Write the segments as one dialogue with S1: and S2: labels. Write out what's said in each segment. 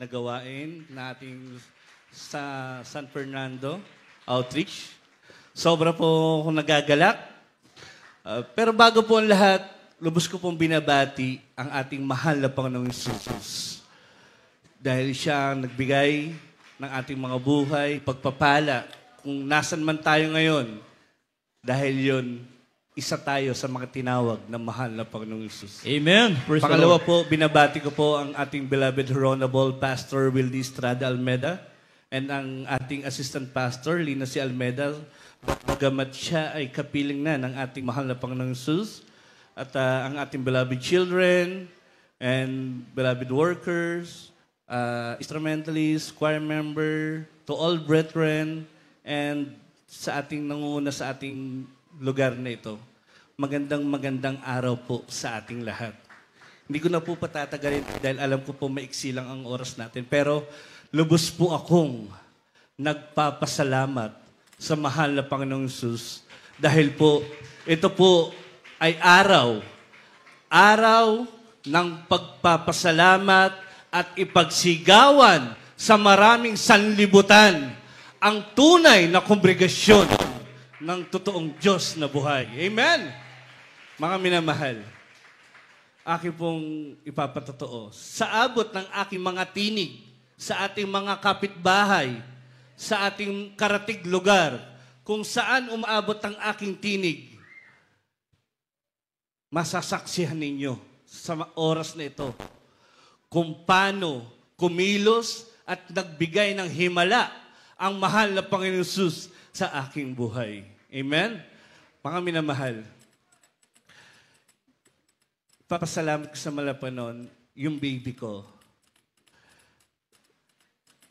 S1: na gawain nating sa San Fernando Outreach. Sobra po akong nagagalak. Pero bago po ang lahat, lubos ko pong binabati ang ating mahal na Panginoong Jesus. Dahil siya ang nagbigay ng ating mga buhay, pagpapala, kung nasan man tayo ngayon. Dahil yun, isa tayo sa mga tinawag na mahal na Panginoong Jesus.
S2: Amen. Praise
S1: Pangalawa
S2: the Lord.
S1: po, binabati ko po ang ating beloved Honorable Pastor Wildy Estrada Almeda and ang ating Assistant Pastor, Lina C. Almeda. Bagamat siya ay kapiling na ng ating mahal na Panginoong Jesus at ang ating beloved children and beloved workers, instrumentalists, choir member, to all brethren, and sa ating nangunguna sa ating lugar na ito. Magandang araw po sa ating lahat. Hindi ko na po patatagalin dahil alam ko po maiksi lang ang oras natin. Pero lubos po akong nagpapasalamat sa mahal na Panginoong Jesus dahil po ito po ay araw ng pagpapasalamat at ipagsigawan sa maraming sanlibutan ang tunay na kongregasyon ng totoong Diyos na buhay. Amen! Mga minamahal, aking pong ipapatotoo, sa abot ng aking mga tinig, sa ating mga kapitbahay, sa ating karatig lugar, kung saan umaabot ang aking tinig, masasaksihan ninyo sa oras na ito kung paano kumilos at nagbigay ng himala ang mahal na Panginoon Jesus sa aking buhay. Amen? Mga minamahal, papasalamat ko sa Malapanon, yung baby ko,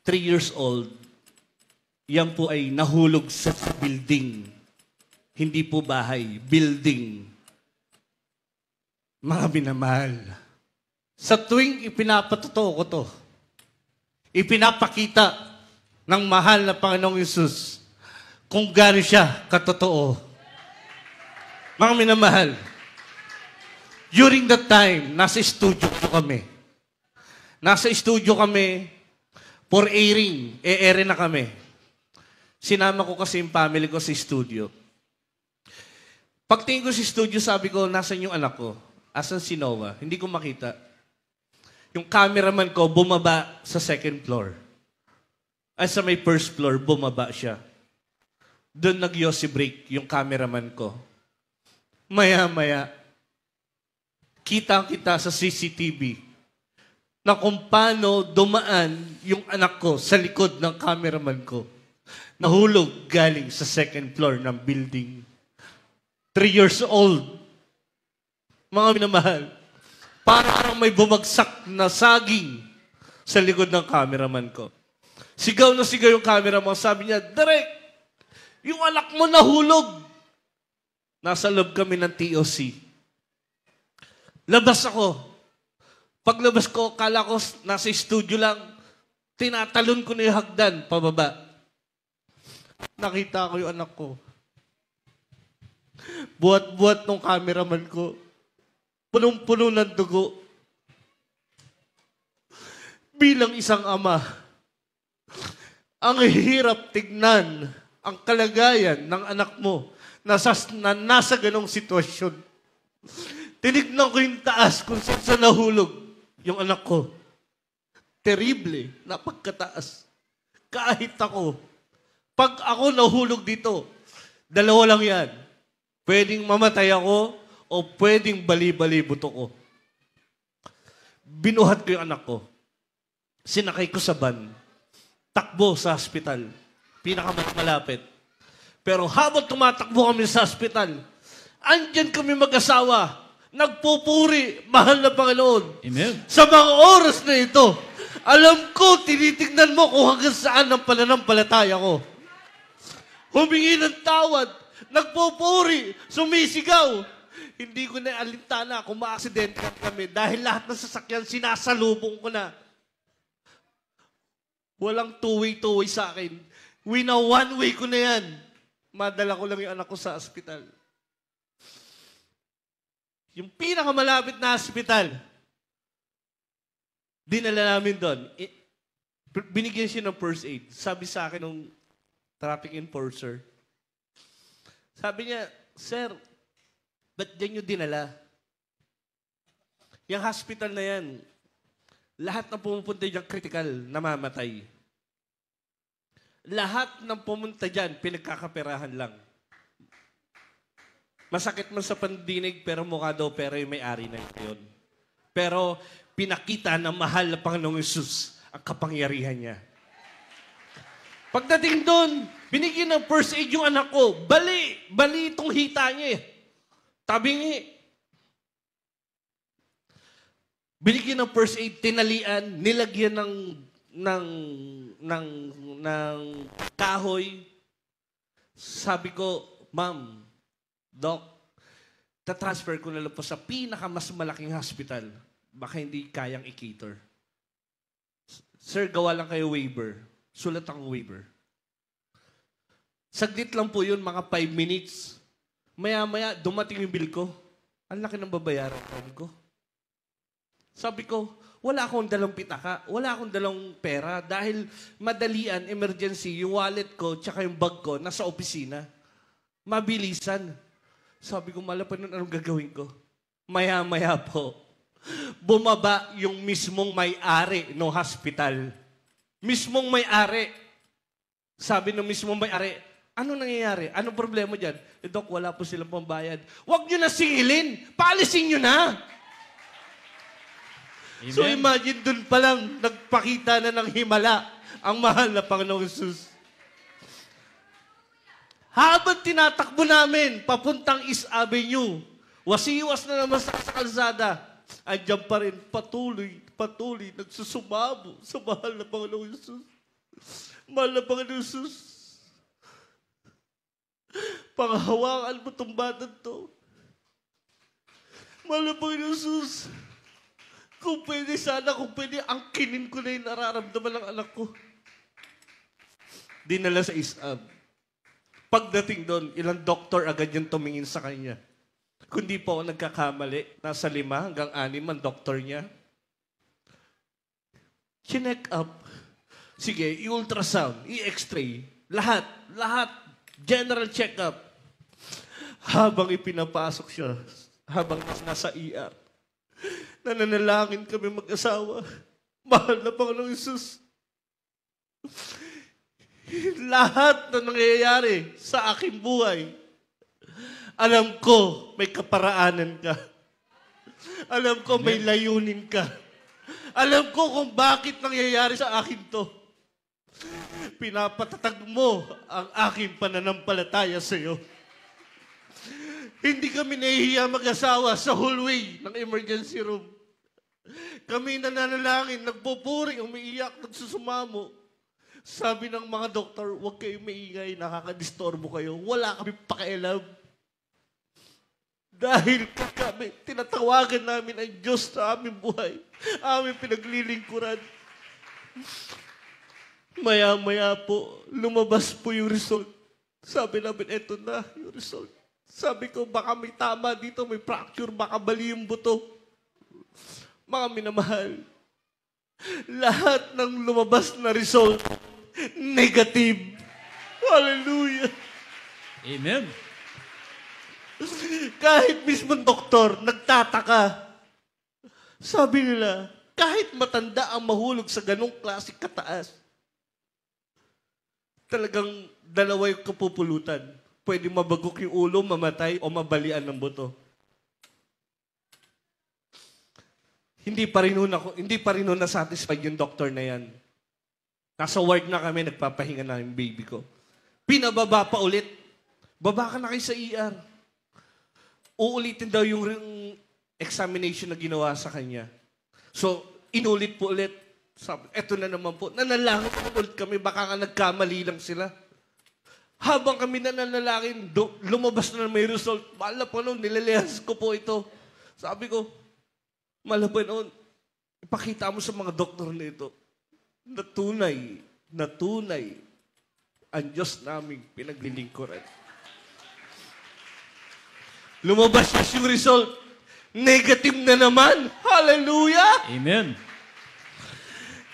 S1: 3 years old, yan po ay nahulog sa building. Hindi po bahay, building. Mga minamahal, sa tuwing ipinapatotoo ko to, ipinapakita ng mahal na Panginoong Yesus kung gaano siya katotoo. Mga minamahal, during that time, nasa studio kami. Nasa studio kami for airing. E-airin na kami. Sinama ko kasi yung family ko sa studio. Pagtingin ko sa studio, sabi ko, nasan yung anak ko? Asan si Noah? Hindi ko makita. Yung cameraman ko, bumaba sa second floor. Ay sa may first floor, bumaba siya. Doon nag-yossi break yung cameraman ko. Maya-maya, kita-kita sa CCTV na kung paano dumaan yung anak ko sa likod ng cameraman ko. Nahulog galing sa second floor ng building. 3 years old. Mga minamahal, parang may bumagsak na saging sa likod ng cameraman ko. Sigaw na sigaw yung cameraman. Sabi niya, Direk, yung anak mo nahulog. Nasa loob kami ng TOC. Labas ako. Paglabas ko, kala ko nasa studio lang, tinatalon ko na yung hagdan, pababa. Nakita ko yung anak ko. Buhat-buhat ng cameraman ko. Punong-puno ng dugo. Bilang isang ama, ang hirap tignan ang kalagayan ng anak mo na nasa ganong sitwasyon. Tinignan ko yung taas kung saan nahulog yung anak ko. Terrible na pagkataas. Kahit ako, pag ako nahulog dito, 2 lang yan. Pwedeng mamatay ako o pwedeng bali-bali buto ko. Binuhat ko yung anak ko. Sinakay ko sa van. Takbo sa hospital. Pinakamalapit. Pero habang tumatakbo kami sa hospital, andyan kami mag-asawa. Nagpupuri, mahal na Panginoon.
S2: Amen.
S1: Sa mga oras na ito, alam ko, tinitignan mo kung hanggang saan ang pananampalataya ko. Humingi ng tawad, nagpupuri, sumisigaw. Hindi ko na alintana kung ma-aksidente kami dahil lahat ng sasakyan sinasalubong ko na. Walang two-way sa akin. One-way ko na yan. Madala ko lang yung anak ko sa ospital. Yung pinakamalapit na ospital, dinala namin doon. Binigyan siya ng first aid. Sabi sa akin ng traffic enforcer, sabi niya, "Sir, ba't dyan nyo dinala? Yung hospital na yan, lahat na pumupunta dyan critical, namamatay. Lahat ng pumunta dyan, pinagkakaperahan lang. Masakit man sa pandinig, pero mukha daw pero yung may-ari na yun. Pero pinakita ng mahal na Panginoong Yesus ang kapangyarihan niya. Pagdating doon, binigyan ng first aid yung anak ko. Bali itong hita niya eh. Tabingi. Binigyan ng first aid, tinalian, nilagyan ng kahoy. Sabi ko, "Ma'am, Doc, tatransfer ko na lang po sa pinakamas malaking hospital. Baka hindi kayang i-cater. Sir, gawa lang kayo waiver. Sulat ang waiver." Saglit lang po yun, mga 5 minutes. Maya-maya, dumating yung bill ko. Ang laki ng babayaran ko. Sabi ko, wala akong dalang pitaka, wala akong dalang pera dahil madalian, emergency, yung wallet ko, tsaka yung bag ko, nasa opisina. Mabilisan. Sabi ko, malapan nun, anong gagawin ko? Maya-maya po, bumaba yung mismong may-ari ng hospital. Mismong may-ari. Sabi ng mismong may-ari, "Ano nangyayari? Anong problema dyan?" "Doc, wala po silang pambayad." "Huwag nyo na singilin! Paalisin nyo na!" Amen. So imagine, dun pa lang, nagpakita na ng himala ang mahal na Panginoong Yesus. Habang tinatakbo namin, papuntang East Avenue, wasiwas na naman sa kalsada, andyan pa rin, patuloy, nagsusumabo sa mahal na Panginoong Yesus. Mahal na Panginoong Yesus, panghawakan mo itong batang to. Mahal na Panginoong Yesus, kung pwede, angkinin ko na yung nararamdaman ng anak ko. Dinala sa East Ab. Pagdating doon, ilang doktor agad yung tumingin sa kanya. Kundi po ako nagkakamali, nasa 5 hanggang 6 ang doktor niya. Chinek up. Sige, i-ultrasound, i-x-ray, lahat, general check-up. Habang ipinapasok siya, habang nasa ER, nananalangin kami mag-asawa. Mahal na Panginoong Yesus, lahat na nangyayari sa aking buhay, alam ko may kaparaanan ka. Alam ko may layunin ka. Alam ko kung bakit nangyayari sa akin to. Pinapatatag mo ang aking pananampalataya sa iyo. Hindi kami nahihiya mag-asawa sa hallway ng emergency room. Kami nananalangin, nagpupuri, umiiyak, nagsusumamo. Sabi ng mga doktor, "Huwag kayong maingay, nakakadistorbo kayo." Wala kami pakialam. Dahil kami, tinatawagan namin ang Diyos sa aming buhay, aming pinaglilingkuran. Maya-maya po, lumabas po yung result. Sabi namin, eto na yung result. Sabi ko, baka may tama dito, may fracture, baka bali yung buto. Mga minamahal, lahat ng lumabas na result, negative. Hallelujah.
S2: Amen.
S1: Kahit mismo doktor, nagtataka. Sabi nila, kahit matanda ang mahulog sa ganong klaseng kataas, talagang dalawa yung kapupulutan. Pwede mabagok yung ulo, mamatay, o mabalian ng buto. Hindi pa rin nun na-satisfied yung doctor na yan. Nasa ward na kami, nagpapahinga na yung baby ko. Pinababa pa ulit. Baba ka na kayo sa ER. Uulitin daw yung examination na ginawa sa kanya. So, inulit po ulit. Sabi, eto na naman po. Nanalangin ulit kami, baka nga nagkamali lang sila. Habang kami nananalangin, lumabas na may result. Mahal na Panginoon, nilalehas ko po ito. Sabi ko, mahal na Panginoon, ipakita mo sa mga doktor na ito na tunay ang Diyos naming pinaglilingkuran. Lumabas na yung result. Negative na naman. Hallelujah!
S2: Amen.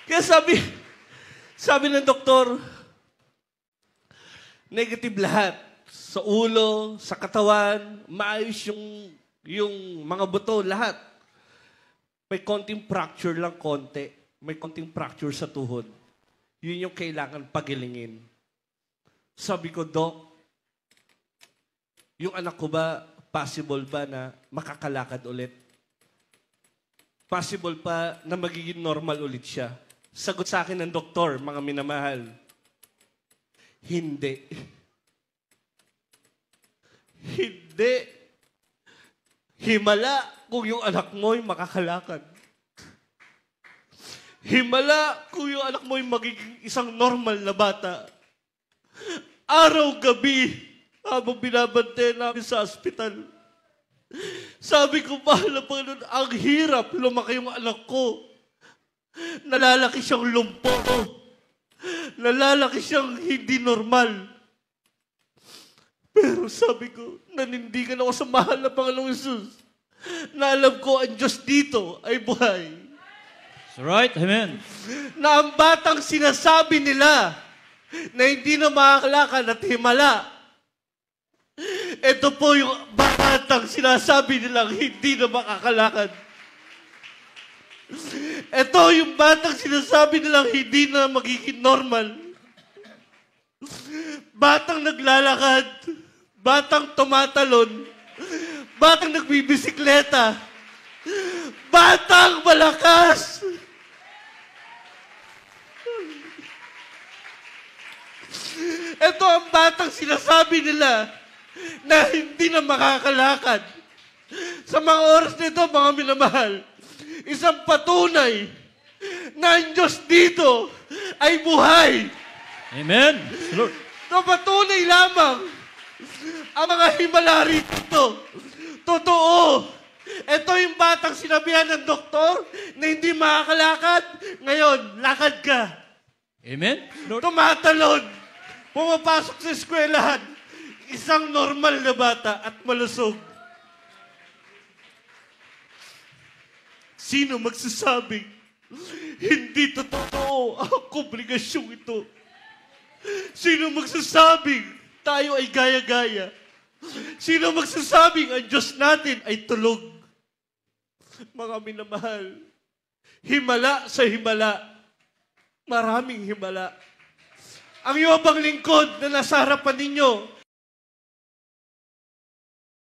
S1: Kaya sabi, Sabi ng doktor, negative lahat. Sa ulo, sa katawan, maayos yung mga buto, lahat. May konting fracture lang, konti. May konting fracture sa tuhod. Yun yung kailangan pagilingin. Sabi ko, Dok, yung anak ko ba, possible ba na makakalakad ulit? Possible pa na magiging normal ulit siya? Sagot sa akin ng doktor, mga minamahal, hindi. Hindi. Himala kung yung anak mo'y makakalakad. Himala kung yung anak mo'y magiging isang normal na bata. Araw-gabi, habang binabantayan namin sa ospital, sabi ko, mahal na Panginoon, ang hirap lumaki yung anak ko. Nalalaki siyang lumpo. Nalalaki siyang hindi normal. Pero sabi ko, nanindigan ako sa mahal na Panginoong Hesus na alam ko ang Diyos dito ay buhay.
S2: That's right. Amen.
S1: Na ang batang sinasabi nila na hindi na makakalakad at himala, ito po yung batang sinasabi nilang hindi na makakalakad. Ito yung batang sinasabi nilang hindi na magiging normal. Batang naglalakad, batang tumatalon, batang nagbibisikleta, batang malakas. Ito ang batang sinasabi nila na hindi na makakalakad. Sa mga oras nito, mga minamahal, isang patunay na ang Diyos dito ay buhay.
S2: Amen. Lord.
S1: Na patunay lamang ang mga himala rito. Totoo. Ito yung batang sinabihan ng doktor na hindi makakalakad. Ngayon, lakad ka.
S2: Amen. Lord.
S1: Tumatalon. Pumapasok sa eskwelahan. Isang normal na bata at malusog. Sino magsasabing hindi totoo ang obligasyong ito? Sino magsasabing tayo ay gaya-gaya? Sino magsasabing ang Diyos natin ay tulog? Mga minamahal, himala sa himala. Maraming himala. Ang iyong lingkod na nasa harapan ninyo,